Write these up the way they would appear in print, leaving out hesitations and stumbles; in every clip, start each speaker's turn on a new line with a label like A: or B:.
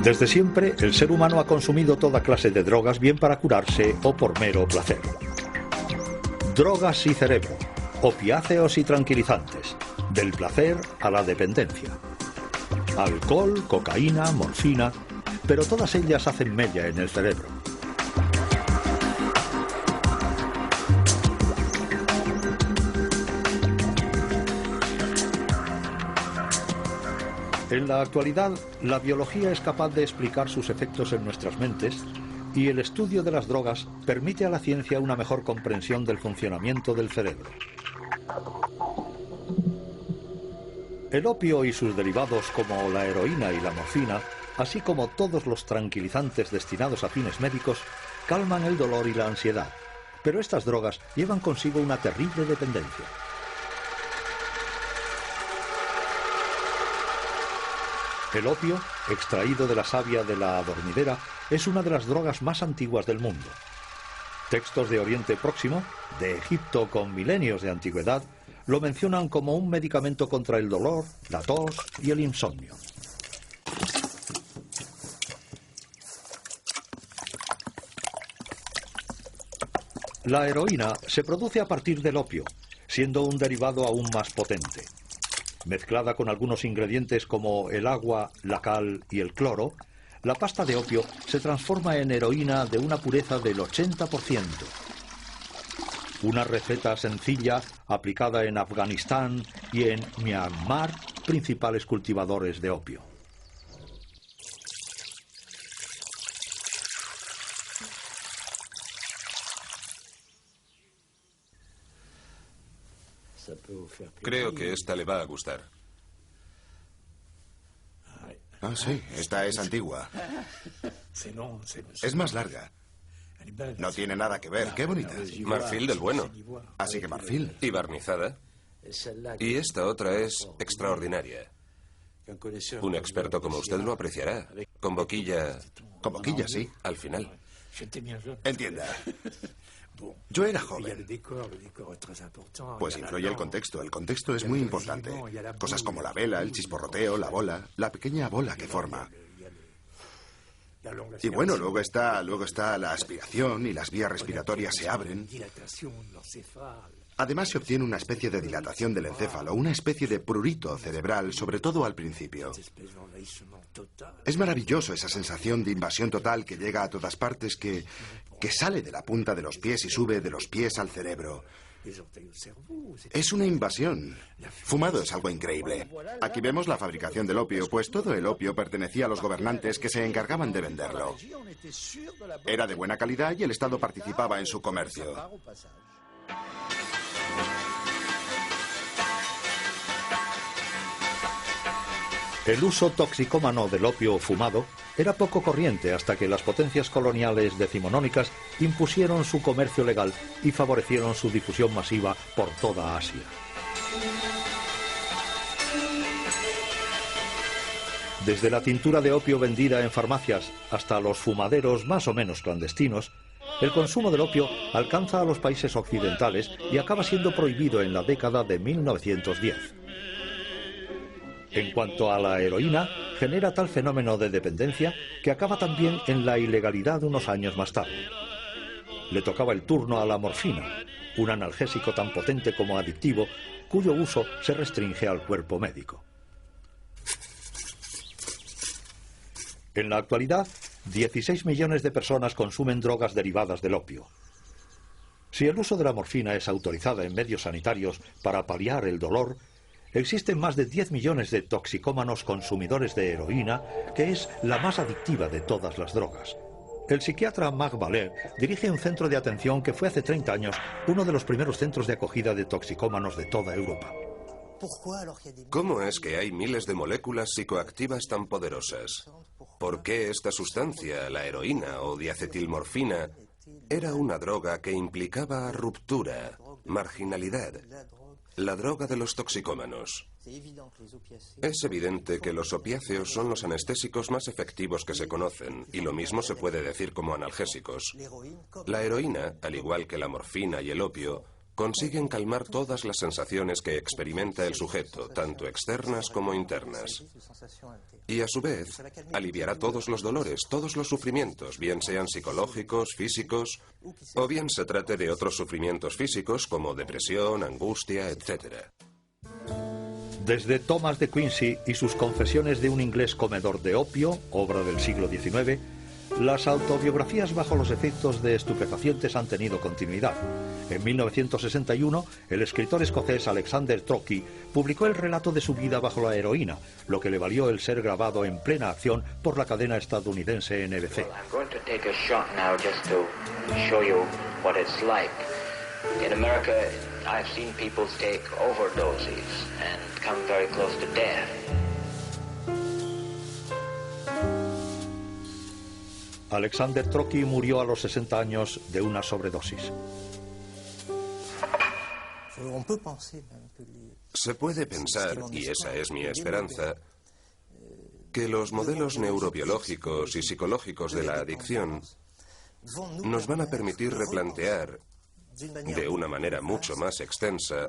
A: Desde siempre, el ser humano ha consumido toda clase de drogas, bien para curarse o por mero placer. Drogas y cerebro, opiáceos y tranquilizantes, del placer a la dependencia. Alcohol, cocaína, morfina, pero todas ellas hacen mella en el cerebro. En la actualidad, la biología es capaz de explicar sus efectos en nuestras mentes y el estudio de las drogas permite a la ciencia una mejor comprensión del funcionamiento del cerebro. El opio y sus derivados como la heroína y la morfina, así como todos los tranquilizantes destinados a fines médicos, calman el dolor y la ansiedad, pero estas drogas llevan consigo una terrible dependencia. El opio, extraído de la savia de la adormidera, es una de las drogas más antiguas del mundo. Textos de Oriente Próximo, de Egipto con milenios de antigüedad, lo mencionan como un medicamento contra el dolor, la tos y el insomnio. La heroína se produce a partir del opio, siendo un derivado aún más potente. Mezclada con algunos ingredientes como el agua, la cal y el cloro, la pasta de opio se transforma en heroína de una pureza del 80%. Una receta sencilla aplicada en Afganistán y en Myanmar, principales cultivadores de opio.
B: Creo que esta le va a gustar.
C: Ah, sí, esta es antigua. Es más larga. No tiene nada que ver, qué bonita.
B: Marfil del bueno.
C: Así que marfil.
B: Y barnizada. Y esta otra es extraordinaria. Un experto como usted lo apreciará. Con boquilla...
C: Con boquilla, sí.
B: Al final.
C: Entienda. Yo era joven. Pues influye el contexto. El contexto es muy importante. Cosas como la vela, el chisporroteo, la bola, la pequeña bola que forma. Y bueno, luego está la aspiración y las vías respiratorias se abren. Además se obtiene una especie de dilatación del encéfalo, una especie de prurito cerebral, sobre todo al principio. Es maravilloso esa sensación de invasión total que llega a todas partes, que sale de la punta de los pies y sube de los pies al cerebro. Es una invasión. Fumado es algo increíble. Aquí vemos la fabricación del opio, pues todo el opio pertenecía a los gobernantes que se encargaban de venderlo. Era de buena calidad y el Estado participaba en su comercio.
A: El uso toxicómano del opio fumado era poco corriente hasta que las potencias coloniales decimonónicas impusieron su comercio legal y favorecieron su difusión masiva por toda Asia. Desde la tintura de opio vendida en farmacias hasta los fumaderos más o menos clandestinos, el consumo del opio alcanza a los países occidentales y acaba siendo prohibido en la década de 1910. En cuanto a la heroína, genera tal fenómeno de dependencia que acaba también en la ilegalidad unos años más tarde. Le tocaba el turno a la morfina, un analgésico tan potente como adictivo, cuyo uso se restringe al cuerpo médico. En la actualidad, 16 millones de personas consumen drogas derivadas del opio. Si el uso de la morfina es autorizada en medios sanitarios para paliar el dolor, existen más de 10 millones de toxicómanos consumidores de heroína, que es la más adictiva de todas las drogas. El psiquiatra Marc Valère dirige un centro de atención que fue hace 30 años uno de los primeros centros de acogida de toxicómanos de toda Europa.
B: ¿Cómo es que hay miles de moléculas psicoactivas tan poderosas? ¿Por qué esta sustancia, la heroína o diacetilmorfina, era una droga que implicaba ruptura, marginalidad? La droga de los toxicómanos. Es evidente que los opiáceos son los anestésicos más efectivos que se conocen, y lo mismo se puede decir como analgésicos. La heroína, al igual que la morfina y el opio, consiguen calmar todas las sensaciones que experimenta el sujeto, tanto externas como internas. Y a su vez, aliviará todos los dolores, todos los sufrimientos, bien sean psicológicos, físicos, o bien se trate de otros sufrimientos físicos como depresión, angustia, etc.
A: Desde Thomas de Quincy y sus confesiones de un inglés comedor de opio, obra del siglo XIX, las autobiografías bajo los efectos de estupefacientes han tenido continuidad. En 1961, el escritor escocés Alexander Trocchi publicó el relato de su vida bajo la heroína, lo que le valió el ser grabado en plena acción por la cadena estadounidense NBC.
D: In America, I've seen people take overdoses and come very close to death.
A: Alexander Trocchi murió a los 60 años de una sobredosis.
B: Se puede pensar, y esa es mi esperanza, que los modelos neurobiológicos y psicológicos de la adicción nos van a permitir replantear de una manera mucho más extensa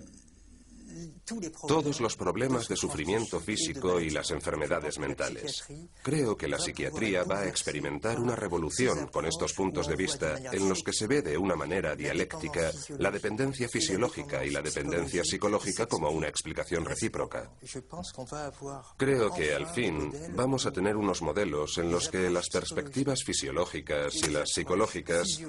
B: todos los problemas de sufrimiento físico y las enfermedades mentales. Creo que la psiquiatría va a experimentar una revolución con estos puntos de vista en los que se ve de una manera dialéctica la dependencia fisiológica y la dependencia psicológica como una explicación recíproca. Creo que al fin vamos a tener unos modelos en los que las perspectivas fisiológicas y las psicológicas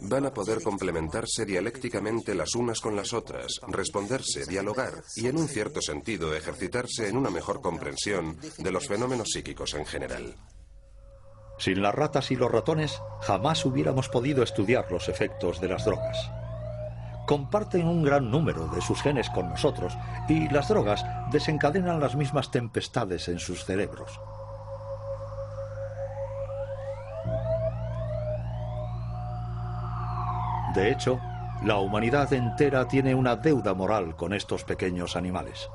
B: van a poder complementarse dialécticamente las unas con las otras, responderse, dialogar y, en un cierto sentido, ejercitarse en una mejor comprensión de los fenómenos psíquicos en general.
A: Sin las ratas y los ratones, jamás hubiéramos podido estudiar los efectos de las drogas. Comparten un gran número de sus genes con nosotros y las drogas desencadenan las mismas tempestades en sus cerebros. De hecho, la humanidad entera tiene una deuda moral con estos pequeños animales.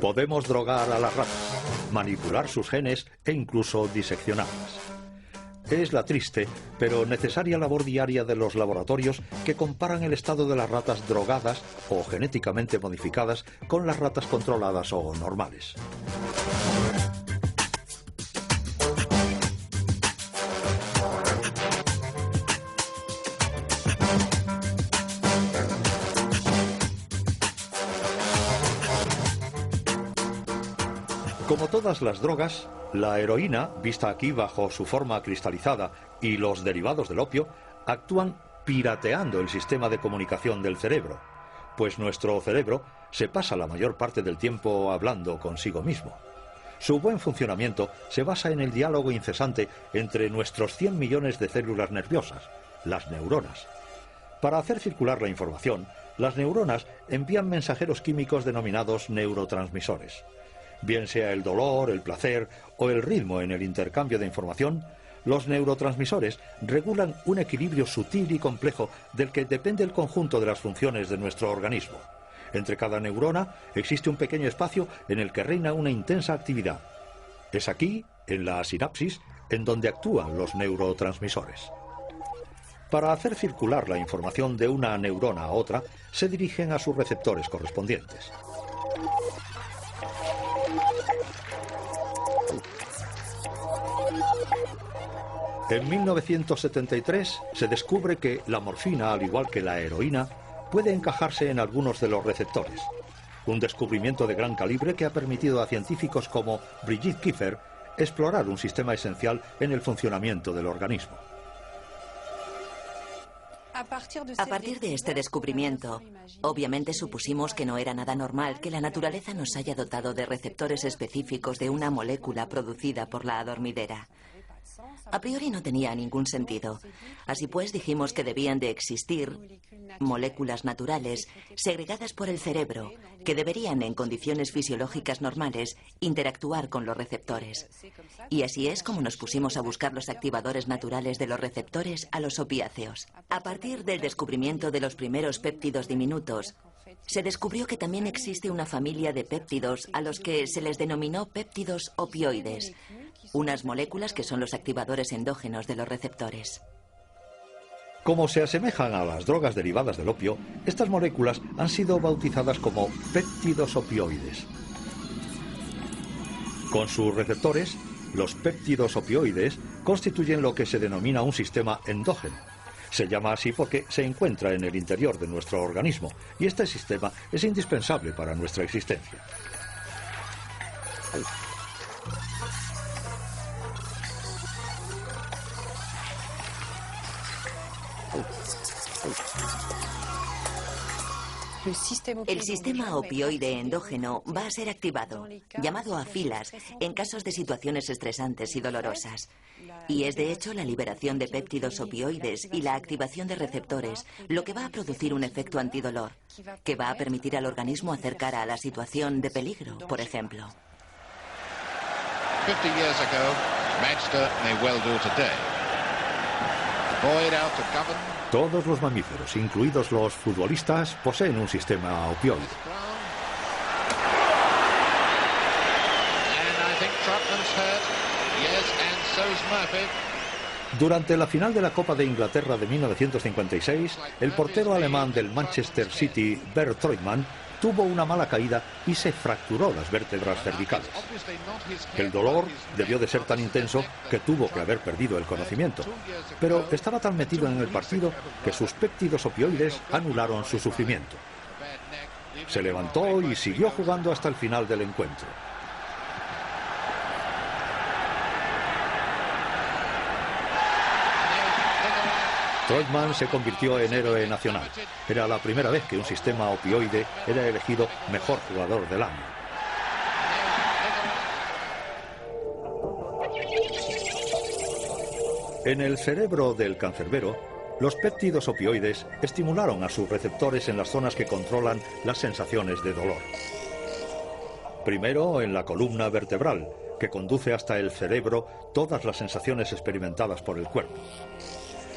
A: Podemos drogar a las ratas, manipular sus genes e incluso diseccionarlas. Es la triste, pero necesaria labor diaria de los laboratorios que comparan el estado de las ratas drogadas o genéticamente modificadas con las ratas controladas o normales. Como todas las drogas, la heroína, vista aquí bajo su forma cristalizada, y los derivados del opio, actúan pirateando el sistema de comunicación del cerebro, pues nuestro cerebro se pasa la mayor parte del tiempo hablando consigo mismo. Su buen funcionamiento se basa en el diálogo incesante entre nuestros 100 millones de células nerviosas, las neuronas. Para hacer circular la información, las neuronas envían mensajeros químicos denominados neurotransmisores. Bien sea el dolor, el placer o el ritmo en el intercambio de información, los neurotransmisores regulan un equilibrio sutil y complejo del que depende el conjunto de las funciones de nuestro organismo. Entre cada neurona existe un pequeño espacio en el que reina una intensa actividad. Es aquí, en la sinapsis, en donde actúan los neurotransmisores. Para hacer circular la información de una neurona a otra, se dirigen a sus receptores correspondientes. En 1973 se descubre que la morfina, al igual que la heroína, puede encajarse en algunos de los receptores. Un descubrimiento de gran calibre que ha permitido a científicos como Brigitte Kiefer explorar un sistema esencial en el funcionamiento del organismo.
E: A partir de este descubrimiento, obviamente supusimos que no era nada normal que la naturaleza nos haya dotado de receptores específicos de una molécula producida por la adormidera. A priori no tenía ningún sentido. Así pues, dijimos que debían de existir moléculas naturales segregadas por el cerebro que deberían, en condiciones fisiológicas normales, interactuar con los receptores. Y así es como nos pusimos a buscar los activadores naturales de los receptores a los opiáceos. A partir del descubrimiento de los primeros péptidos diminutos, se descubrió que también existe una familia de péptidos a los que se les denominó péptidos opioides, unas moléculas que son los activadores endógenos de los receptores.
A: Como se asemejan a las drogas derivadas del opio, estas moléculas han sido bautizadas como péptidos opioides. Con sus receptores, los péptidos opioides constituyen lo que se denomina un sistema endógeno. Se llama así porque se encuentra en el interior de nuestro organismo y este sistema es indispensable para nuestra existencia.
E: El sistema opioide endógeno va a ser activado, llamado afilas, en casos de situaciones estresantes y dolorosas. Y es de hecho la liberación de péptidos opioides y la activación de receptores lo que va a producir un efecto antidolor, que va a permitir al organismo hacer cara a la situación de peligro, por ejemplo.
F: 50 years ago, Manchester may well do today. Void out to govern.
A: Todos los mamíferos, incluidos los futbolistas, poseen un sistema opioide. Durante la final de la Copa de Inglaterra de 1956, el portero alemán del Manchester City, Bert Treutmann, tuvo una mala caída y se fracturó las vértebras cervicales. El dolor debió de ser tan intenso que tuvo que haber perdido el conocimiento, pero estaba tan metido en el partido que sus péptidos opioides anularon su sufrimiento. Se levantó y siguió jugando hasta el final del encuentro. Treutmann se convirtió en héroe nacional. Era la primera vez que un sistema opioide era elegido mejor jugador del año. En el cerebro del cancerbero, los péptidos opioides estimularon a sus receptores en las zonas que controlan las sensaciones de dolor. Primero en la columna vertebral, que conduce hasta el cerebro todas las sensaciones experimentadas por el cuerpo.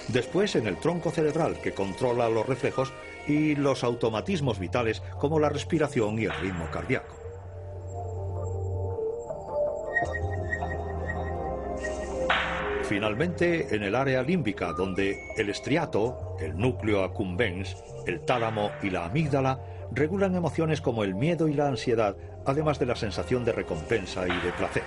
A: Después en el tronco cerebral, que controla los reflejos y los automatismos vitales como la respiración y el ritmo cardíaco. Finalmente en el área límbica, donde el estriato, el núcleo accumbens, el tálamo y la amígdala regulan emociones como el miedo y la ansiedad, además de la sensación de recompensa y de placer.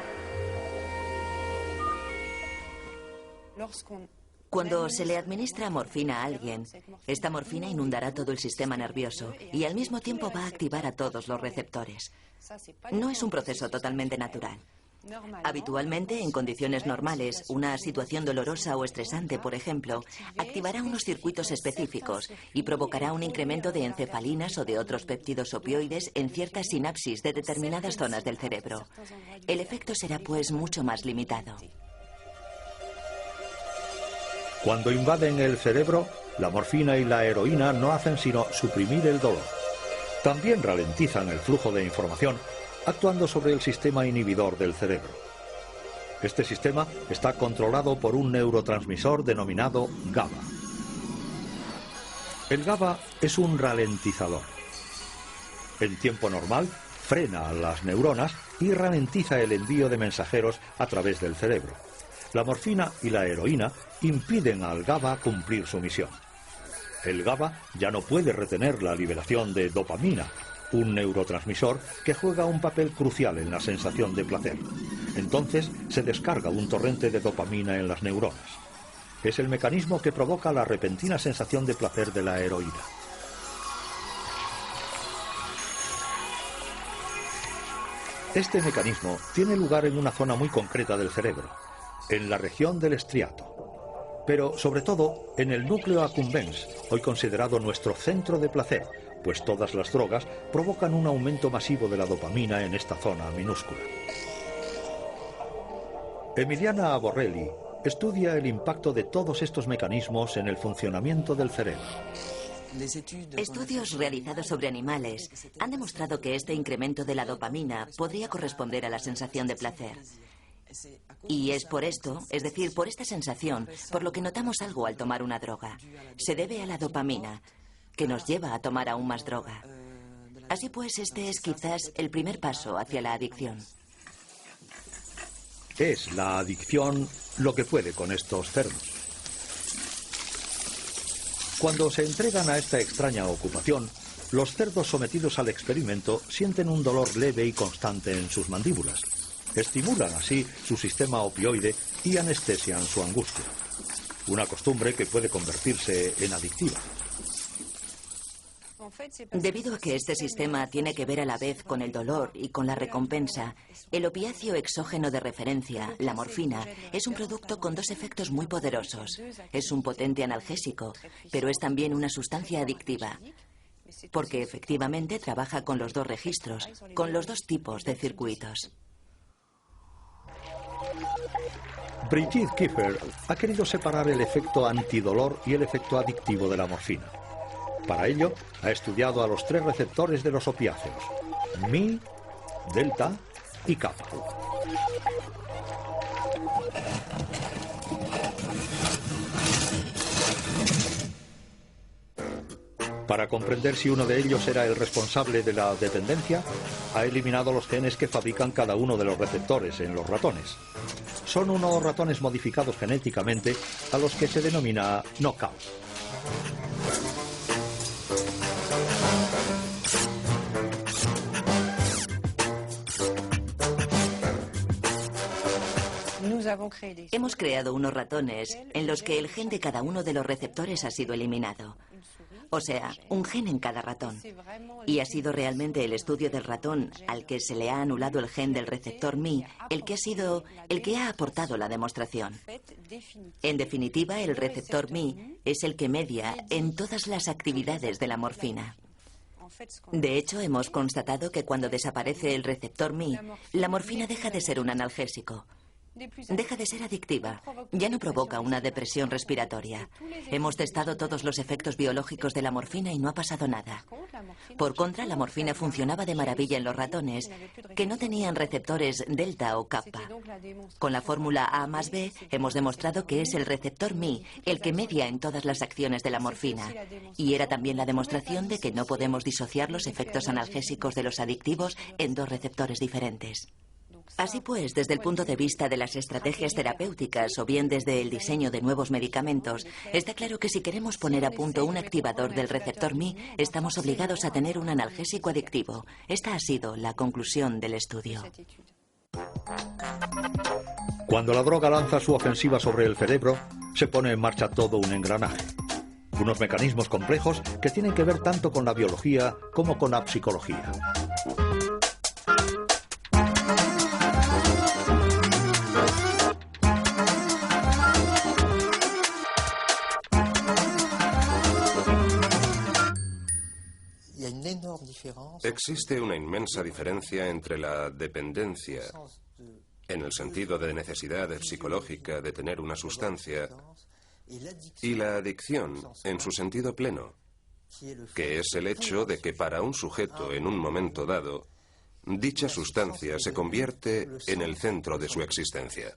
E: Cuando se le administra morfina a alguien, esta morfina inundará todo el sistema nervioso y al mismo tiempo va a activar a todos los receptores. No es un proceso totalmente natural. Habitualmente, en condiciones normales, una situación dolorosa o estresante, por ejemplo, activará unos circuitos específicos y provocará un incremento de encefalinas o de otros péptidos opioides en ciertas sinapsis de determinadas zonas del cerebro. El efecto será, pues, mucho más limitado.
A: Cuando invaden el cerebro, la morfina y la heroína no hacen sino suprimir el dolor. También ralentizan el flujo de información, actuando sobre el sistema inhibidor del cerebro. Este sistema está controlado por un neurotransmisor denominado GABA. El GABA es un ralentizador. En tiempo normal, frena a las neuronas y ralentiza el envío de mensajeros a través del cerebro. La morfina y la heroína impiden al GABA cumplir su misión. El GABA ya no puede retener la liberación de dopamina, un neurotransmisor que juega un papel crucial en la sensación de placer. Entonces se descarga un torrente de dopamina en las neuronas. Es el mecanismo que provoca la repentina sensación de placer de la heroína. Este mecanismo tiene lugar en una zona muy concreta del cerebro, en la región del estriato, pero sobre todo en el núcleo accumbens, hoy considerado nuestro centro de placer, pues todas las drogas provocan un aumento masivo de la dopamina en esta zona minúscula. Emiliana Borrelli estudia el impacto de todos estos mecanismos en el funcionamiento del cerebro.
E: Estudios realizados sobre animales han demostrado que este incremento de la dopamina podría corresponder a la sensación de placer. Y es por esto, es decir, por esta sensación, por lo que notamos algo al tomar una droga. Se debe a la dopamina, que nos lleva a tomar aún más droga. Así pues, este es quizás el primer paso hacia la adicción.
A: Es la adicción lo que puede con estos cerdos. Cuando se entregan a esta extraña ocupación, los cerdos sometidos al experimento sienten un dolor leve y constante en sus mandíbulas. Estimulan así su sistema opioide y anestesian su angustia. Una costumbre que puede convertirse en adictiva.
E: Debido a que este sistema tiene que ver a la vez con el dolor y con la recompensa, el opiáceo exógeno de referencia, la morfina, es un producto con dos efectos muy poderosos. Es un potente analgésico, pero es también una sustancia adictiva, porque efectivamente trabaja con los dos registros, con los dos tipos de circuitos.
A: Brigitte Kiefer ha querido separar el efecto antidolor y el efecto adictivo de la morfina. Para ello, ha estudiado a los 3 receptores de los opiáceos: Mi, delta y kappa. Para comprender si uno de ellos era el responsable de la dependencia, ha eliminado los genes que fabrican cada uno de los receptores en los ratones. Son unos ratones modificados genéticamente a los que se denomina knockout.
E: Hemos creado unos ratones en los que el gen de cada uno de los receptores ha sido eliminado. O sea, un gen en cada ratón. Y ha sido realmente el estudio del ratón al que se le ha anulado el gen del receptor Mi el que ha aportado la demostración. En definitiva, el receptor Mi es el que media en todas las actividades de la morfina. De hecho, hemos constatado que cuando desaparece el receptor Mi, la morfina deja de ser un analgésico. Deja de ser adictiva. Ya no provoca una depresión respiratoria. Hemos testado todos los efectos biológicos de la morfina y no ha pasado nada. Por contra, la morfina funcionaba de maravilla en los ratones que no tenían receptores delta o kappa. Con la fórmula A más B hemos demostrado que es el receptor Mi el que media en todas las acciones de la morfina. Y era también la demostración de que no podemos disociar los efectos analgésicos de los adictivos en dos receptores diferentes. Así pues, desde el punto de vista de las estrategias terapéuticas o bien desde el diseño de nuevos medicamentos, está claro que si queremos poner a punto un activador del receptor Mi, estamos obligados a tener un analgésico adictivo. Esta ha sido la conclusión del estudio.
A: Cuando la droga lanza su ofensiva sobre el cerebro, se pone en marcha todo un engranaje. Unos mecanismos complejos que tienen que ver tanto con la biología como con la psicología.
B: Existe una inmensa diferencia entre la dependencia, en el sentido de necesidad psicológica de tener una sustancia, y la adicción, en su sentido pleno, que es el hecho de que para un sujeto en un momento dado, dicha sustancia se convierte en el centro de su existencia.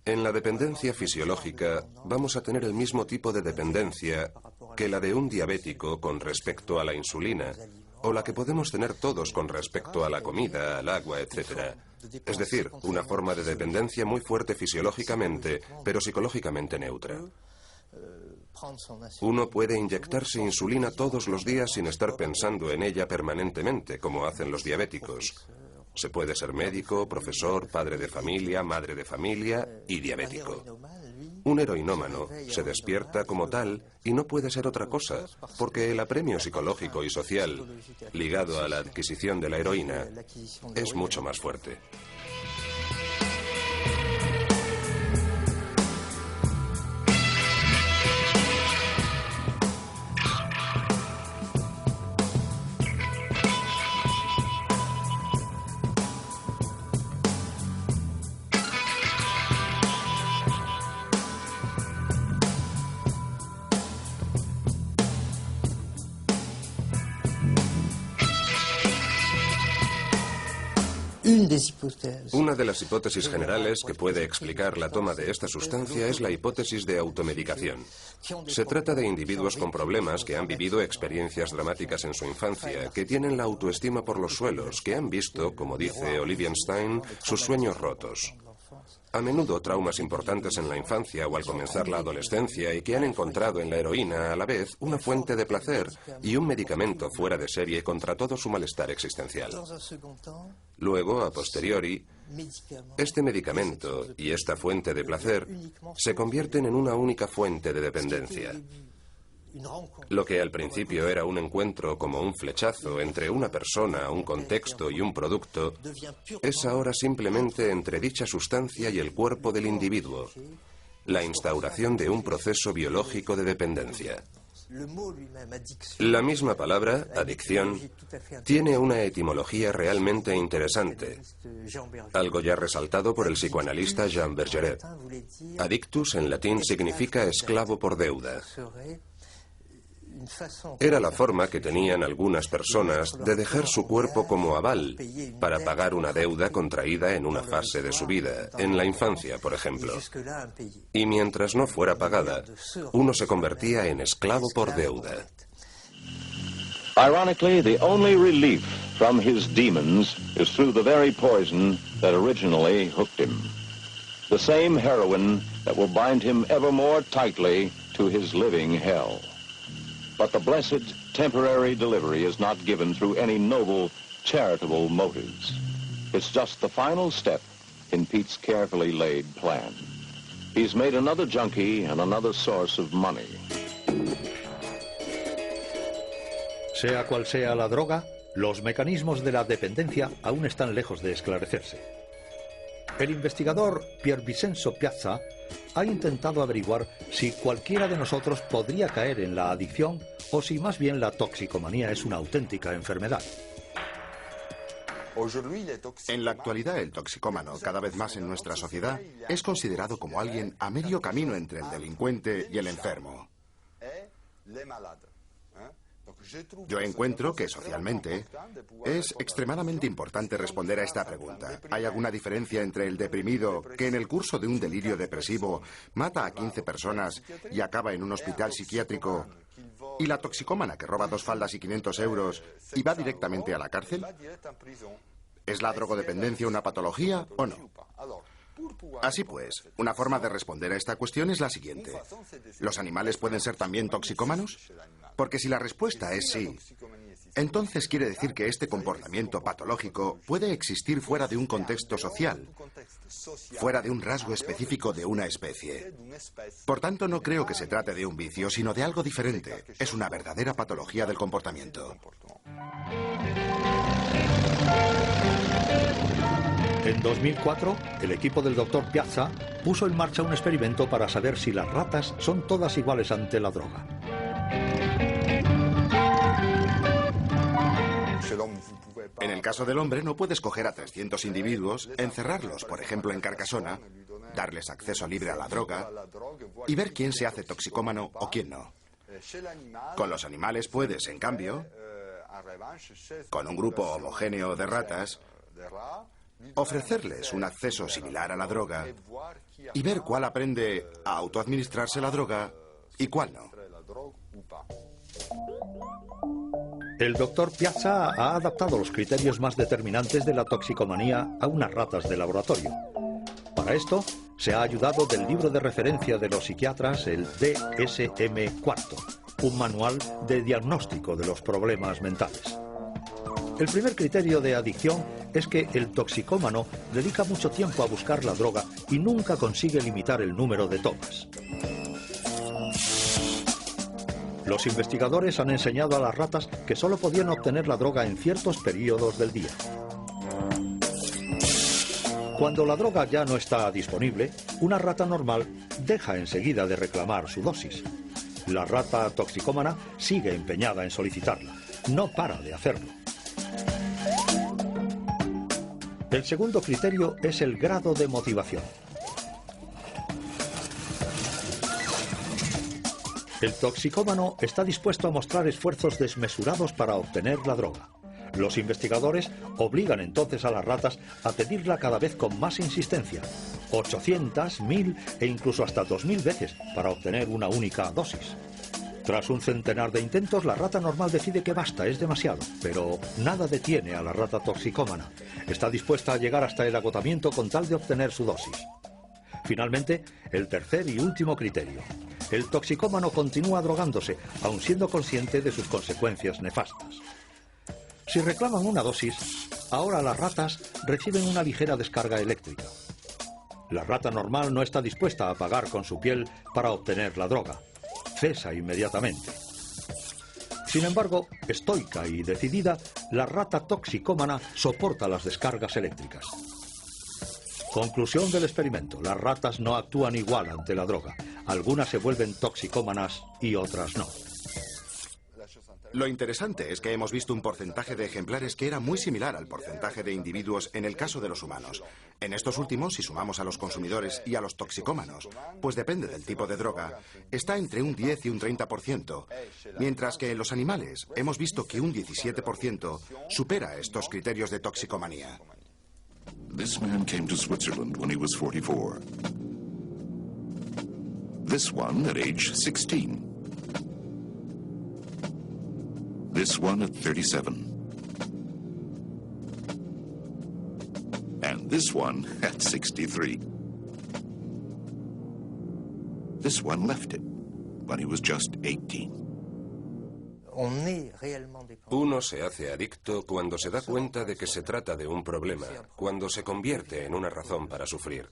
B: En la dependencia fisiológica vamos a tener el mismo tipo de dependencia que la de un diabético con respecto a la insulina, o la que podemos tener todos con respecto a la comida, al agua, etc. Es decir, una forma de dependencia muy fuerte fisiológicamente, pero psicológicamente neutra. Uno puede inyectarse insulina todos los días sin estar pensando en ella permanentemente, como hacen los diabéticos. Se puede ser médico, profesor, padre de familia, madre de familia y diabético. Un heroinómano se despierta como tal y no puede ser otra cosa, porque el apremio psicológico y social ligado a la adquisición de la heroína es mucho más fuerte. Una de las hipótesis generales que puede explicar la toma de esta sustancia es la hipótesis de automedicación. Se trata de individuos con problemas que han vivido experiencias dramáticas en su infancia, que tienen la autoestima por los suelos, que han visto, como dice Olivenstein, sus sueños rotos. A menudo traumas importantes en la infancia o al comenzar la adolescencia y que han encontrado en la heroína a la vez una fuente de placer y un medicamento fuera de serie contra todo su malestar existencial. Luego, a posteriori, este medicamento y esta fuente de placer se convierten en una única fuente de dependencia. Lo que al principio era un encuentro como un flechazo entre una persona, un contexto y un producto, es ahora simplemente entre dicha sustancia y el cuerpo del individuo, la instauración de un proceso biológico de dependencia. La misma palabra, adicción, tiene una etimología realmente interesante, algo ya resaltado por el psicoanalista Jean Bergeret. Adictus en latín significa esclavo por deuda. Era la forma que tenían algunas personas de dejar su cuerpo como aval para pagar una deuda contraída en una fase de su vida, en la infancia, por ejemplo. Y mientras no fuera pagada, uno se convertía en esclavo por deuda.
G: Ironically, the only relief from his demons is through the very poison that originally hooked him. The same heroin that will bind him ever more tightly to his living hell. But the blessed temporary delivery is not given through any noble, charitable motives. It's just the final step in Pete's carefully laid plan. He's made another junkie and another source of money.
A: Sea cual sea la droga, los mecanismos de la dependencia aún están lejos de esclarecerse. El investigador Pier Vincenzo Piazza ha intentado averiguar si cualquiera de nosotros podría caer en la adicción o si más bien la toxicomanía es una auténtica enfermedad.
C: En la actualidad, el toxicómano, cada vez más en nuestra sociedad, es considerado como alguien a medio camino entre el delincuente y el enfermo. Yo encuentro que socialmente es extremadamente importante responder a esta pregunta. ¿Hay alguna diferencia entre el deprimido que en el curso de un delirio depresivo mata a 15 personas y acaba en un hospital psiquiátrico y la toxicómana que roba 2 faldas y 500 euros y va directamente a la cárcel? ¿Es la drogodependencia una patología o no? Así pues, una forma de responder a esta cuestión es la siguiente. ¿Los animales pueden ser también toxicómanos? Porque si la respuesta es sí, entonces quiere decir que este comportamiento patológico puede existir fuera de un contexto social, fuera de un rasgo específico de una especie. Por tanto, no creo que se trate de un vicio, sino de algo diferente. Es una verdadera patología del comportamiento.
A: En 2004, el equipo del Dr. Piazza puso en marcha un experimento para saber si las ratas son todas iguales ante la droga.
C: En el caso del hombre, no puedes coger a 300 individuos, encerrarlos, por ejemplo, en Carcassona, darles acceso libre a la droga y ver quién se hace toxicómano o quién no. Con los animales puedes, en cambio, con un grupo homogéneo de ratas, ofrecerles un acceso similar a la droga y ver cuál aprende a autoadministrarse la droga y cuál no.
A: El doctor Piazza ha adaptado los criterios más determinantes de la toxicomanía a unas ratas de laboratorio. Para esto, se ha ayudado del libro de referencia de los psiquiatras, el DSM-4, un manual de diagnóstico de los problemas mentales. El primer criterio de adicción es que el toxicómano dedica mucho tiempo a buscar la droga y nunca consigue limitar el número de tomas. Los investigadores han enseñado a las ratas que solo podían obtener la droga en ciertos periodos del día. Cuando la droga ya no está disponible, una rata normal deja enseguida de reclamar su dosis. La rata toxicómana sigue empeñada en solicitarla. No para de hacerlo. El segundo criterio es el grado de motivación. El toxicómano está dispuesto a mostrar esfuerzos desmesurados para obtener la droga. Los investigadores obligan entonces a las ratas a pedirla cada vez con más insistencia, 800, 1000 e incluso hasta 2000 veces para obtener una única dosis. Tras un centenar de intentos, la rata normal decide que basta, es demasiado, pero nada detiene a la rata toxicómana. Está dispuesta a llegar hasta el agotamiento con tal de obtener su dosis. Finalmente, el tercer y último criterio. El toxicómano continúa drogándose, aun siendo consciente de sus consecuencias nefastas. Si reclaman una dosis, ahora las ratas reciben una ligera descarga eléctrica. La rata normal no está dispuesta a pagar con su piel para obtener la droga. Cesa inmediatamente. Sin embargo, estoica y decidida, la rata toxicómana soporta las descargas eléctricas. Conclusión del experimento: las ratas no actúan igual ante la droga. Algunas se vuelven toxicómanas y otras no.
C: Lo interesante es que hemos visto un porcentaje de ejemplares que era muy similar al porcentaje de individuos en el caso de los humanos. En estos últimos, si sumamos a los consumidores y a los toxicómanos, pues depende del tipo de droga, está entre un 10 y un 30%, mientras que en los animales hemos visto que un 17% supera estos criterios de toxicomanía.
H: This man came to Switzerland when he was 44. This one at age 16. This one at 37. And this one at 63. This one left it when he was just 18.
B: Uno se hace adicto cuando se da cuenta de que se trata de un problema, cuando se convierte en una razón para sufrir.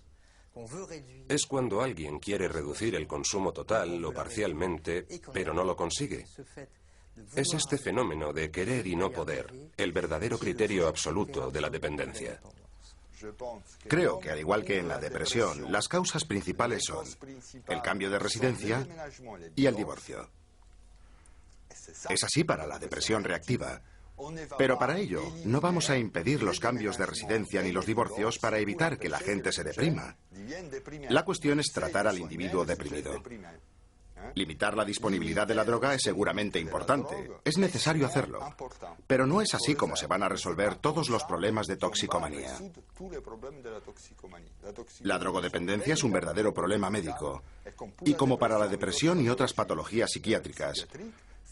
B: Es cuando alguien quiere reducir el consumo total o parcialmente, pero no lo consigue. Es este fenómeno de querer y no poder, el verdadero criterio absoluto de la dependencia.
C: Creo que, al igual que en la depresión, las causas principales son el cambio de residencia y el divorcio. Es así para la depresión reactiva. Pero para ello, no vamos a impedir los cambios de residencia ni los divorcios para evitar que la gente se deprima. La cuestión es tratar al individuo deprimido. Limitar la disponibilidad de la droga es seguramente importante. Es necesario hacerlo. Pero no es así como se van a resolver todos los problemas de toxicomanía. La drogodependencia es un verdadero problema médico. Y como para la depresión y otras patologías psiquiátricas,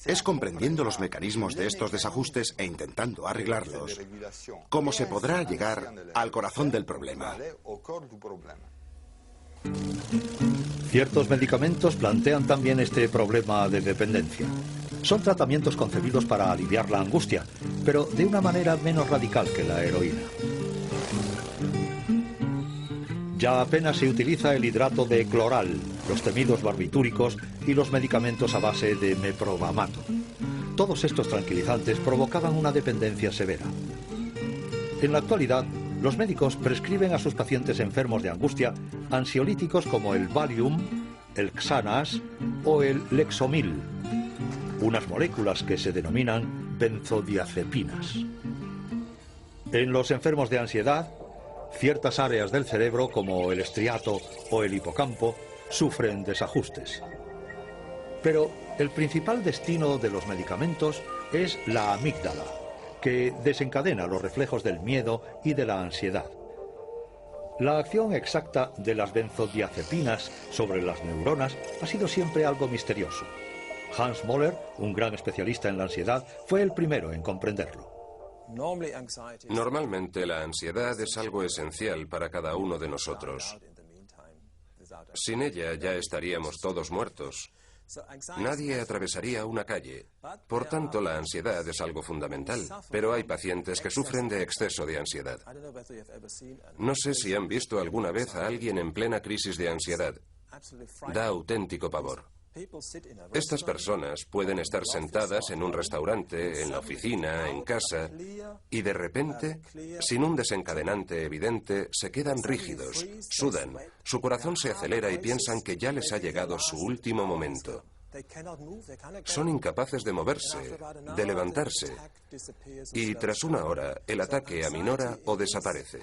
C: es comprendiendo los mecanismos de estos desajustes e intentando arreglarlos cómo se podrá llegar al corazón del problema.
A: Ciertos medicamentos plantean también este problema de dependencia. Son tratamientos concebidos para aliviar la angustia, pero de una manera menos radical que la heroína. Ya apenas se utiliza el hidrato de cloral, los temidos barbitúricos y los medicamentos a base de meprobamato. Todos estos tranquilizantes provocaban una dependencia severa. En la actualidad, los médicos prescriben a sus pacientes enfermos de angustia ansiolíticos como el Valium, el Xanax o el Lexomil, unas moléculas que se denominan benzodiazepinas. En los enfermos de ansiedad, ciertas áreas del cerebro, como el estriato o el hipocampo, sufren desajustes. Pero el principal destino de los medicamentos es la amígdala, que desencadena los reflejos del miedo y de la ansiedad. La acción exacta de las benzodiazepinas sobre las neuronas ha sido siempre algo misterioso. Hans Möller, un gran especialista en la ansiedad, fue el primero en comprenderlo.
B: Normalmente la ansiedad es algo esencial para cada uno de nosotros. Sin ella ya estaríamos todos muertos. Nadie atravesaría una calle. Por tanto, la ansiedad es algo fundamental. Pero hay pacientes que sufren de exceso de ansiedad. No sé si han visto alguna vez a alguien en plena crisis de ansiedad. Da auténtico pavor. Estas personas pueden estar sentadas en un restaurante, en la oficina, en casa, y de repente, sin un desencadenante evidente, se quedan rígidos, sudan, su corazón se acelera y piensan que ya les ha llegado su último momento. Son incapaces de moverse, de levantarse, y tras una hora, el ataque aminora o desaparece.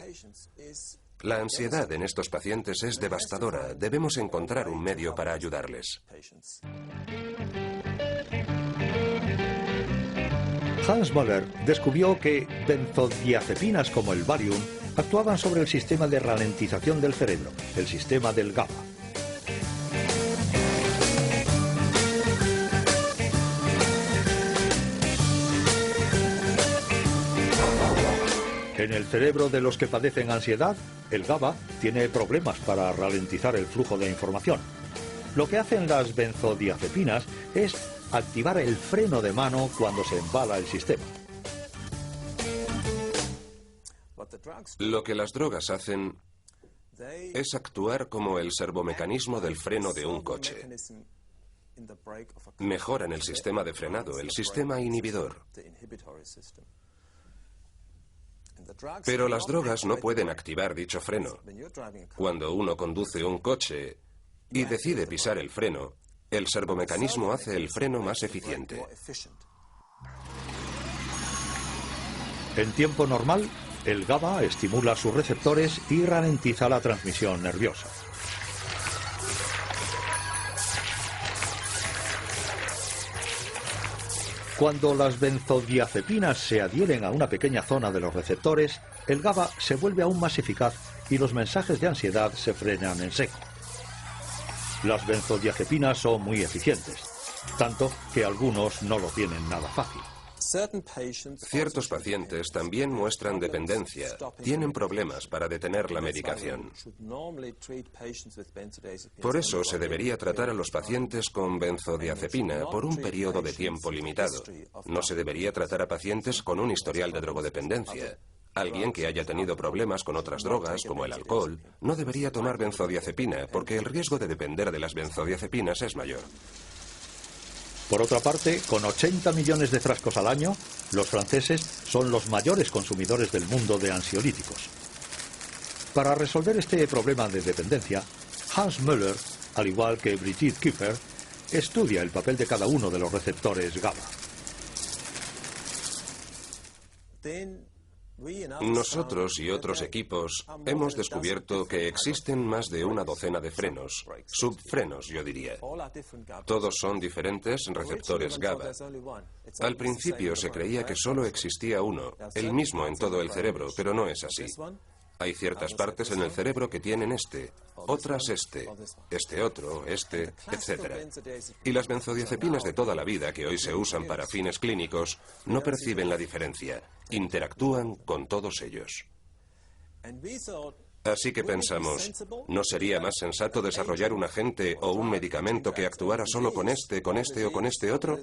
B: La ansiedad en estos pacientes es devastadora. Debemos encontrar un medio para ayudarles.
A: Hans Möller descubrió que benzodiazepinas como el Valium actuaban sobre el sistema de ralentización del cerebro, el sistema del GABA. En el cerebro de los que padecen ansiedad, el GABA tiene problemas para ralentizar el flujo de información. Lo que hacen las benzodiazepinas es activar el freno de mano cuando se embala el sistema.
B: Lo que las drogas hacen es actuar como el servomecanismo del freno de un coche. Mejoran el sistema de frenado, el sistema inhibidor. Pero las drogas no pueden activar dicho freno. Cuando uno conduce un coche y decide pisar el freno, el servomecanismo hace el freno más eficiente.
A: En tiempo normal, el GABA estimula sus receptores y ralentiza la transmisión nerviosa. Cuando las benzodiazepinas se adhieren a una pequeña zona de los receptores, el GABA se vuelve aún más eficaz y los mensajes de ansiedad se frenan en seco. Las benzodiazepinas son muy eficientes, tanto que algunos no lo tienen nada fácil.
B: Ciertos pacientes también muestran dependencia, tienen problemas para detener la medicación. Por eso se debería tratar a los pacientes con benzodiazepina por un periodo de tiempo limitado. No se debería tratar a pacientes con un historial de drogodependencia. Alguien que haya tenido problemas con otras drogas, como el alcohol, no debería tomar benzodiazepina porque el riesgo de depender de las benzodiazepinas es mayor.
A: Por otra parte, con 80 millones de frascos al año, los franceses son los mayores consumidores del mundo de ansiolíticos. Para resolver este problema de dependencia, Hans Möller, al igual que Brigitte Kiefer, estudia el papel de cada uno de los receptores GABA.
B: Nosotros y otros equipos hemos descubierto que existen más de una docena de frenos, subfrenos yo diría. Todos son diferentes receptores GABA. Al principio se creía que solo existía uno, el mismo en todo el cerebro, pero no es así. Hay ciertas partes en el cerebro que tienen otras este otro, etc. Y las benzodiazepinas de toda la vida que hoy se usan para fines clínicos no perciben la diferencia, interactúan con todos ellos. Así que pensamos, ¿no sería más sensato desarrollar un agente o un medicamento que actuara solo con este o con este otro?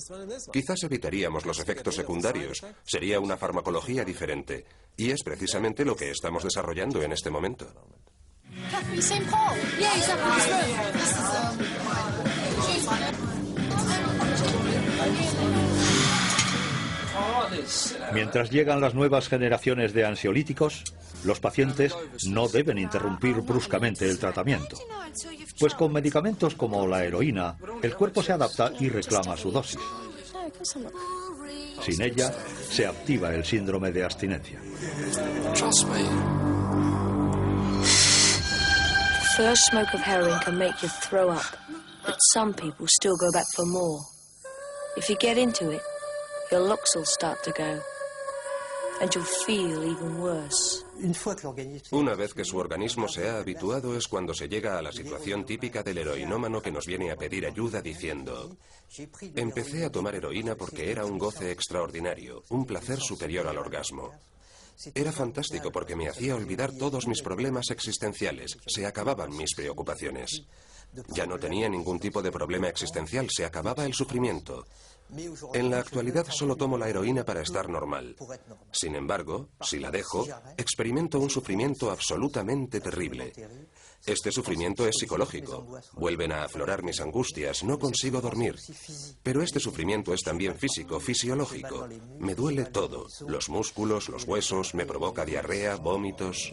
B: Quizás evitaríamos los efectos secundarios, sería una farmacología diferente. Y es precisamente lo que estamos desarrollando en este momento.
A: Mientras llegan las nuevas generaciones de ansiolíticos, los pacientes no deben interrumpir bruscamente el tratamiento, pues con medicamentos como la heroína, el cuerpo se adapta y reclama su dosis. Sin ella, se activa el síndrome de abstinencia.
I: First smoke of heroin can make you throw up, but some people still go back for more. If you get into it, your looks will start to go, and you'll feel even worse.
B: Una vez que su organismo se ha habituado es cuando se llega a la situación típica del heroinómano que nos viene a pedir ayuda diciendo: empecé a tomar heroína porque era un goce extraordinario, un placer superior al orgasmo. Era fantástico porque me hacía olvidar todos mis problemas existenciales, se acababan mis preocupaciones. Ya no tenía ningún tipo de problema existencial, se acababa el sufrimiento. En la actualidad solo tomo la heroína para estar normal. Sin embargo, si la dejo, experimento un sufrimiento absolutamente terrible. Este sufrimiento es psicológico. Vuelven a aflorar mis angustias, no consigo dormir. Pero este sufrimiento es también físico, fisiológico. Me duele todo. Los músculos, los huesos, me provoca diarrea, vómitos.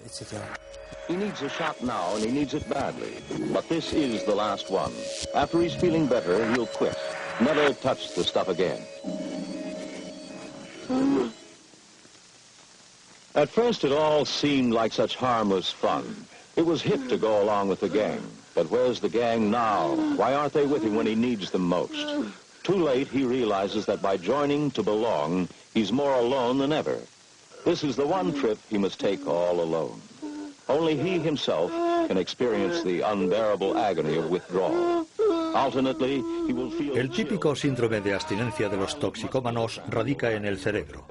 G: He needs a shot now and he needs it badly. But this is the last one. After he's feeling better, he'll quit. Never touch the stuff again. At first, it all seemed like such harmless fun. It was hip to go along with the gang. But where's the gang now? Why aren't they with him when he needs them most? Too late, he realizes that by joining to belong, he's more alone than ever. This is the one trip he must take all alone. Only he himself can experience the unbearable agony of withdrawal. Alternately, he will feel...
A: El típico síndrome de abstinencia de los toxicómanos radica en el cerebro.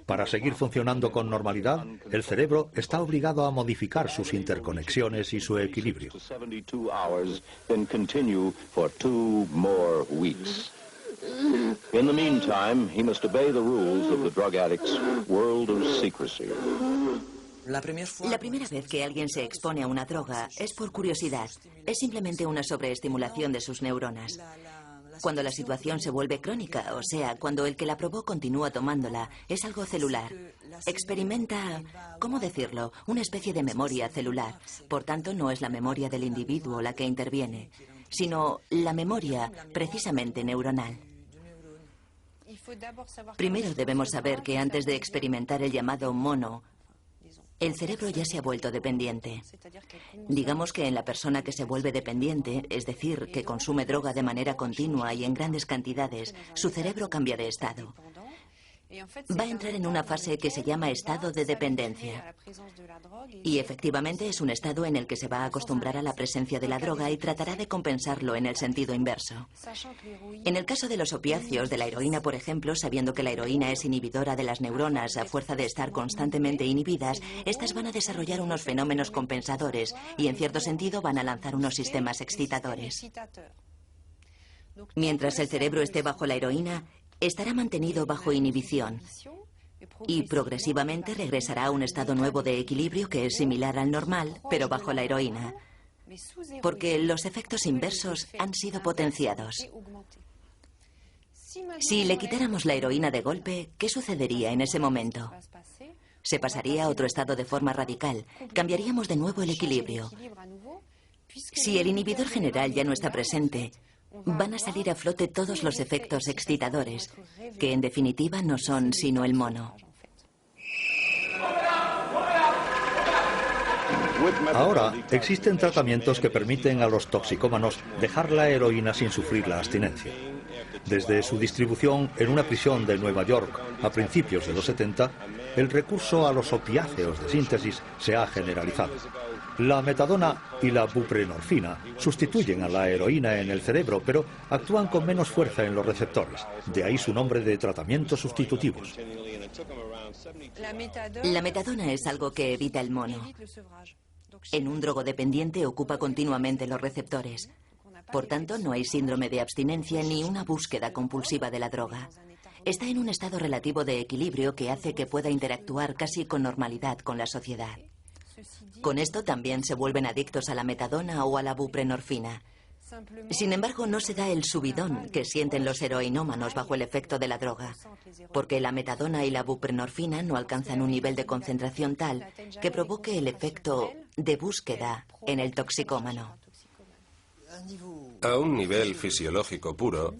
A: Para seguir funcionando con normalidad, el cerebro está obligado a modificar sus interconexiones y su equilibrio.
G: In the meantime, he must obey the rules of the drug addict's world of secrecy.
E: La primera vez que alguien se expone a una droga es por curiosidad. Es simplemente una sobreestimulación de sus neuronas. Cuando la situación se vuelve crónica, o sea, cuando el que la probó continúa tomándola, es algo celular. Experimenta, ¿cómo decirlo?, una especie de memoria celular. Por tanto, no es la memoria del individuo la que interviene, sino la memoria precisamente neuronal. Primero debemos saber que antes de experimentar el llamado mono, el cerebro ya se ha vuelto dependiente. Digamos que en la persona que se vuelve dependiente, es decir, que consume droga de manera continua y en grandes cantidades, su cerebro cambia de estado. Va a entrar en una fase que se llama estado de dependencia. Y efectivamente es un estado en el que se va a acostumbrar a la presencia de la droga y tratará de compensarlo en el sentido inverso. En el caso de los opiáceos, de la heroína, por ejemplo, sabiendo que la heroína es inhibidora de las neuronas a fuerza de estar constantemente inhibidas, estas van a desarrollar unos fenómenos compensadores y, en cierto sentido, van a lanzar unos sistemas excitadores. Mientras el cerebro esté bajo la heroína, estará mantenido bajo inhibición y progresivamente regresará a un estado nuevo de equilibrio que es similar al normal, pero bajo la heroína, porque los efectos inversos han sido potenciados. Si le quitáramos la heroína de golpe, ¿qué sucedería en ese momento? Se pasaría a otro estado de forma radical, cambiaríamos de nuevo el equilibrio. Si el inhibidor general ya no está presente, van a salir a flote todos los efectos excitadores, que en definitiva no son sino el mono.
A: Ahora, existen tratamientos que permiten a los toxicómanos dejar la heroína sin sufrir la abstinencia. Desde su distribución en una prisión de Nueva York a principios de los 70, el recurso a los opiáceos de síntesis se ha generalizado. La metadona y la buprenorfina sustituyen a la heroína en el cerebro, pero actúan con menos fuerza en los receptores. De ahí su nombre de tratamientos sustitutivos.
E: La metadona es algo que evita el mono. En un drogodependiente ocupa continuamente los receptores. Por tanto, no hay síndrome de abstinencia ni una búsqueda compulsiva de la droga. Está en un estado relativo de equilibrio que hace que pueda interactuar casi con normalidad con la sociedad. Con esto también se vuelven adictos a la metadona o a la buprenorfina. Sin embargo, no se da el subidón que sienten los heroinómanos bajo el efecto de la droga, porque la metadona y la buprenorfina no alcanzan un nivel de concentración tal que provoque el efecto de búsqueda en el toxicómano.
B: A un nivel fisiológico puro,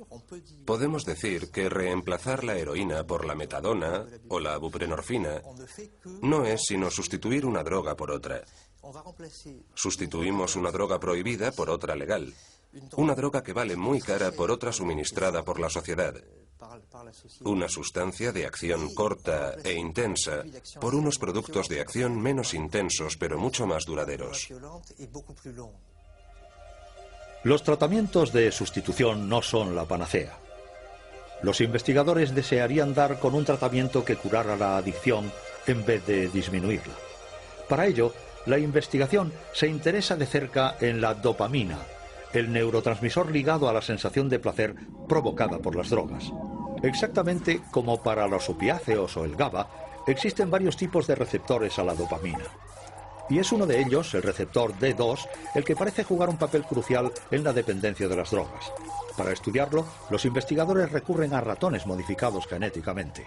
B: podemos decir que reemplazar la heroína por la metadona o la buprenorfina no es sino sustituir una droga por otra. Sustituimos una droga prohibida por otra legal. Una droga que vale muy cara por otra suministrada por la sociedad. Una sustancia de acción corta e intensa por unos productos de acción menos intensos pero mucho más duraderos.
A: Los tratamientos de sustitución no son la panacea. Los investigadores desearían dar con un tratamiento que curara la adicción en vez de disminuirla. Para ello, la investigación se interesa de cerca en la dopamina, el neurotransmisor ligado a la sensación de placer provocada por las drogas. Exactamente como para los opiáceos o el GABA, existen varios tipos de receptores a la dopamina. Y es uno de ellos, el receptor D2, el que parece jugar un papel crucial en la dependencia de las drogas. Para estudiarlo, los investigadores recurren a ratones modificados genéticamente.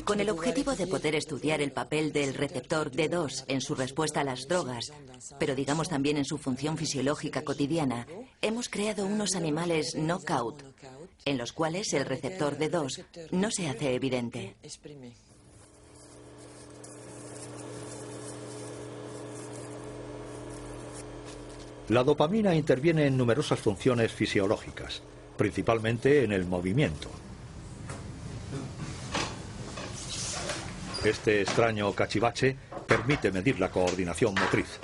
E: Con el objetivo de poder estudiar el papel del receptor D2 en su respuesta a las drogas, pero digamos también en su función fisiológica cotidiana, hemos creado unos animales knockout, en los cuales el receptor D2 no se hace evidente. La dopamina interviene en numerosas funciones fisiológicas.
A: principalmente en el movimiento. Este extraño cachivache permite medir la coordinación motriz.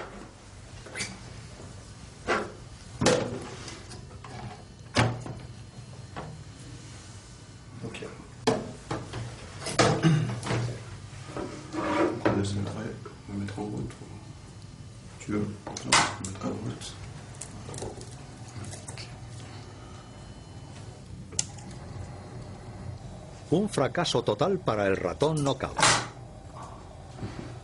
A: Un fracaso total para el ratón Knockout.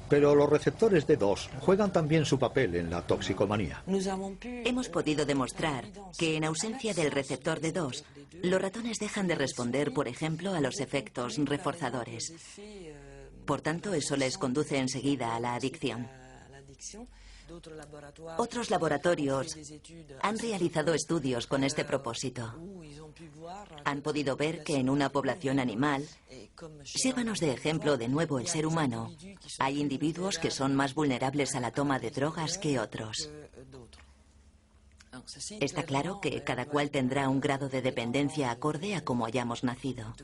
A: Pero los receptores D2 juegan también su papel en la toxicomanía.
E: Hemos podido demostrar que en ausencia del receptor D2, los ratones dejan de responder, por ejemplo, a los efectos reforzadores. Por tanto, eso les conduce enseguida a la adicción. Otros laboratorios han realizado estudios con este propósito. Han podido ver que en una población animal, sírvanos de ejemplo de nuevo el ser humano, hay individuos que son más vulnerables a la toma de drogas que otros. Está claro que cada cual tendrá un grado de dependencia acorde a cómo hayamos nacido.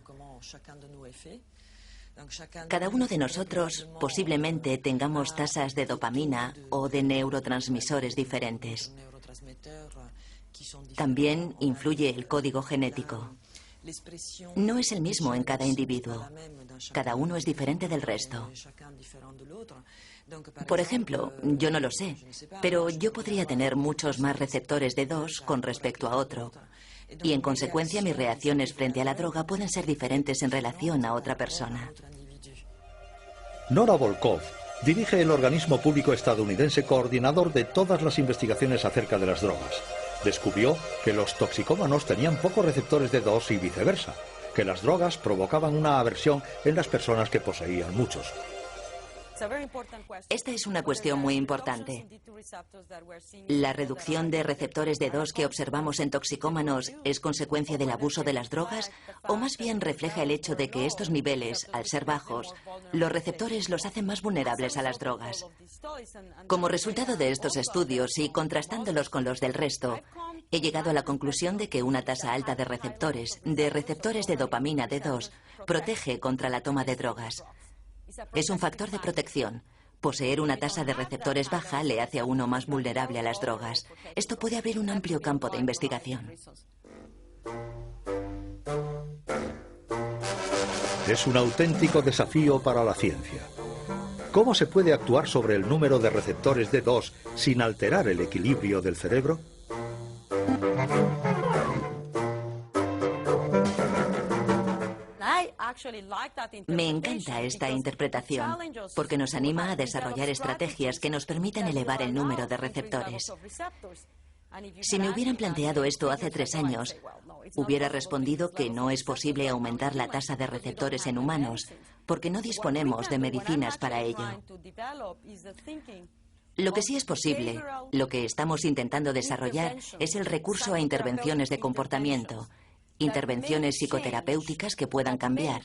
E: Cada uno de nosotros posiblemente tengamos tasas de dopamina o de neurotransmisores diferentes. También influye el código genético. No es el mismo en cada individuo. Cada uno es diferente del resto. Por ejemplo, yo no lo sé, pero yo podría tener muchos más receptores D2 con respecto a otro. Y en consecuencia mis reacciones frente a la droga pueden ser diferentes en relación a otra persona.
A: Nora Volkov dirige el organismo público estadounidense coordinador de todas las investigaciones acerca de las drogas. Descubrió que los toxicómanos tenían pocos receptores D2 y viceversa, que las drogas provocaban una aversión en las personas que poseían muchos.
E: Esta es una cuestión muy importante. ¿La reducción de receptores D2 que observamos en toxicómanos es consecuencia del abuso de las drogas o más bien refleja el hecho de que estos niveles, al ser bajos, los receptores los hacen más vulnerables a las drogas? Como resultado de estos estudios y contrastándolos con los del resto, he llegado a la conclusión de que una tasa alta de receptores de dopamina D2 protege contra la toma de drogas. Es un factor de protección. Poseer una tasa de receptores baja le hace a uno más vulnerable a las drogas. Esto puede abrir un amplio campo de investigación.
A: Es un auténtico desafío para la ciencia. ¿Cómo se puede actuar sobre el número de receptores D2 sin alterar el equilibrio del cerebro?
E: Me encanta esta interpretación porque nos anima a desarrollar estrategias que nos permitan elevar el número de receptores. Si me hubieran planteado esto hace 3 años, hubiera respondido que no es posible aumentar la tasa de receptores en humanos porque no disponemos de medicinas para ello. Lo que sí es posible, lo que estamos intentando desarrollar, es el recurso a intervenciones de comportamiento. Intervenciones psicoterapéuticas que puedan cambiar,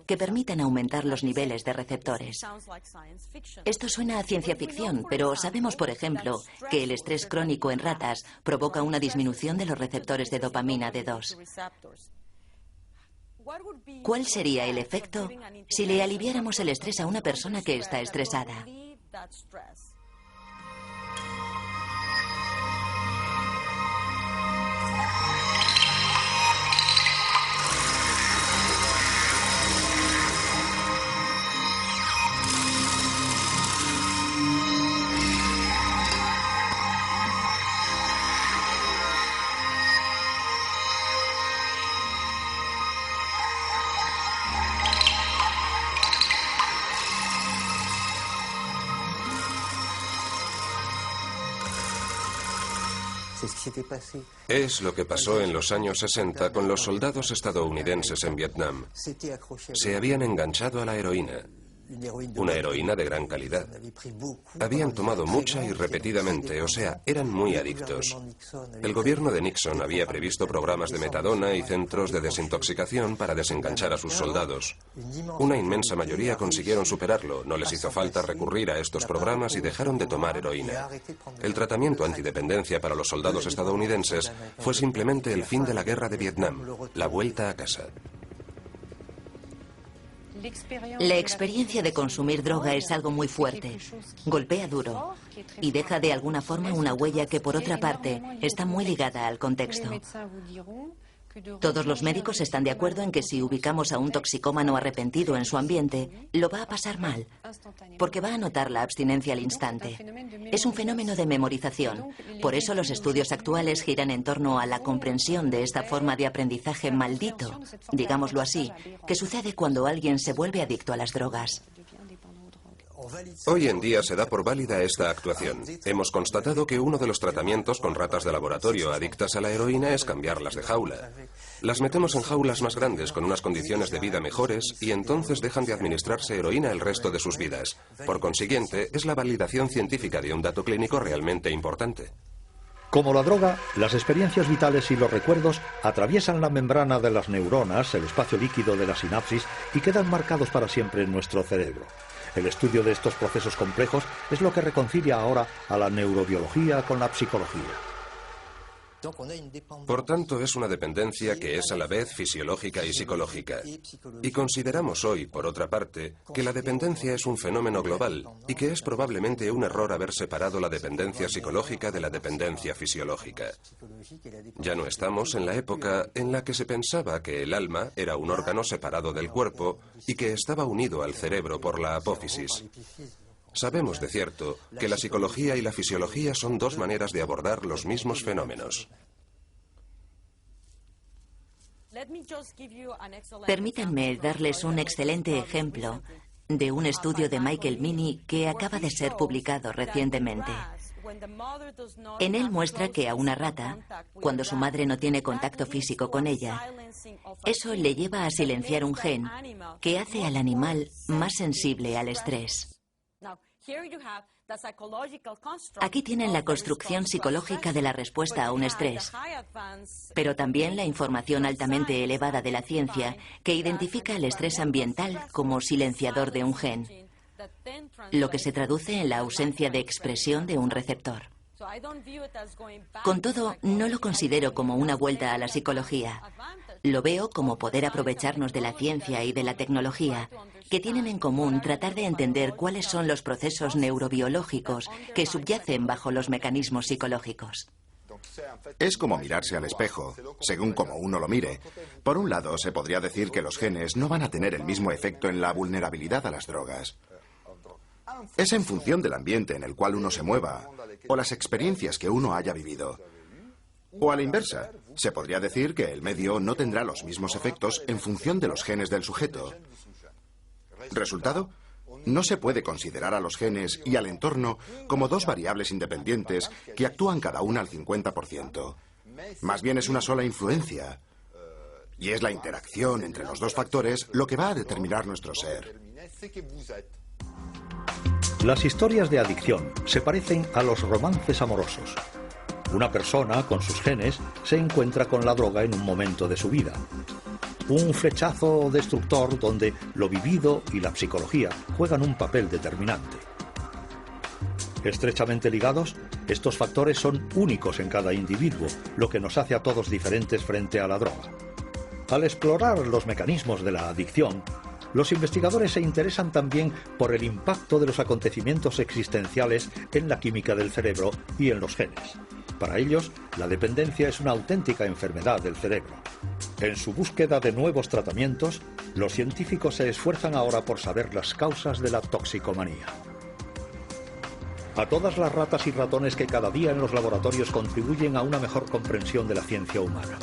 E: que permitan aumentar los niveles de receptores. Esto suena a ciencia ficción, pero sabemos, por ejemplo, que el estrés crónico en ratas provoca una disminución de los receptores de dopamina D2. ¿Cuál sería el efecto si le aliviáramos el estrés a una persona que está estresada?
B: Es lo que pasó en los años 60 con los soldados estadounidenses en Vietnam. Se habían enganchado a la heroína una heroína de gran calidad. Habían tomado mucha y repetidamente, o sea, eran muy adictos. El gobierno de Nixon había previsto programas de metadona y centros de desintoxicación para desenganchar a sus soldados. Una inmensa mayoría consiguieron superarlo, no les hizo falta recurrir a estos programas y dejaron de tomar heroína. El tratamiento antidependencia para los soldados estadounidenses fue simplemente el fin de la guerra de Vietnam, la vuelta a casa.
E: La experiencia de consumir droga es algo muy fuerte, golpea duro y deja de alguna forma una huella que, por otra parte, está muy ligada al contexto. Todos los médicos están de acuerdo en que si ubicamos a un toxicómano arrepentido en su ambiente, lo va a pasar mal, porque va a notar la abstinencia al instante. Es un fenómeno de memorización. Por eso los estudios actuales giran en torno a la comprensión de esta forma de aprendizaje maldito, digámoslo así, que sucede cuando alguien se vuelve adicto a las drogas.
B: Hoy en día se da por válida esta actuación. Hemos constatado que uno de los tratamientos con ratas de laboratorio adictas a la heroína es cambiarlas de jaula. Las metemos en jaulas más grandes con unas condiciones de vida mejores y entonces dejan de administrarse heroína el resto de sus vidas. Por consiguiente, es la validación científica de un dato clínico realmente importante.
A: Como la droga, las experiencias vitales y los recuerdos atraviesan la membrana de las neuronas, el espacio líquido de la sinapsis, y quedan marcados para siempre en nuestro cerebro. El estudio de estos procesos complejos es lo que reconcilia ahora a la neurobiología con la psicología.
B: Por tanto, es una dependencia que es a la vez fisiológica y psicológica. Y consideramos hoy, por otra parte, que la dependencia es un fenómeno global y que es probablemente un error haber separado la dependencia psicológica de la dependencia fisiológica. Ya no estamos en la época en la que se pensaba que el alma era un órgano separado del cuerpo y que estaba unido al cerebro por la apófisis. Sabemos de cierto que la psicología y la fisiología son dos maneras de abordar los mismos fenómenos.
E: Permítanme darles un excelente ejemplo de un estudio de Michael Meaney que acaba de ser publicado recientemente. En él muestra que a una rata, cuando su madre no tiene contacto físico con ella, eso le lleva a silenciar un gen que hace al animal más sensible al estrés. Aquí tienen la construcción psicológica de la respuesta a un estrés, pero también la información altamente elevada de la ciencia que identifica el estrés ambiental como silenciador de un gen, lo que se traduce en la ausencia de expresión de un receptor. Con todo, no lo considero como una vuelta a la psicología. Lo veo como poder aprovecharnos de la ciencia y de la tecnología, que tienen en común tratar de entender cuáles son los procesos neurobiológicos que subyacen bajo los mecanismos psicológicos.
C: Es como mirarse al espejo, según como uno lo mire. Por un lado, se podría decir que los genes no van a tener el mismo efecto en la vulnerabilidad a las drogas. Es en función del ambiente en el cual uno se mueva, o las experiencias que uno haya vivido. O a la inversa, se podría decir que el medio no tendrá los mismos efectos en función de los genes del sujeto. ¿Resultado? No se puede considerar a los genes y al entorno como dos variables independientes que actúan cada una al 50%. Más bien es una sola influencia. Y es la interacción entre los dos factores lo que va a determinar nuestro ser.
A: Las historias de adicción se parecen a los romances amorosos. Una persona, con sus genes, se encuentra con la droga en un momento de su vida. Un flechazo destructor donde lo vivido y la psicología juegan un papel determinante. Estrechamente ligados, estos factores son únicos en cada individuo, lo que nos hace a todos diferentes frente a la droga. Al explorar los mecanismos de la adicción, los investigadores se interesan también por el impacto de los acontecimientos existenciales en la química del cerebro y en los genes. Para ellos, la dependencia es una auténtica enfermedad del cerebro. En su búsqueda de nuevos tratamientos, los científicos se esfuerzan ahora por saber las causas de la toxicomanía. A todas las ratas y ratones que cada día en los laboratorios contribuyen a una mejor comprensión de la ciencia humana.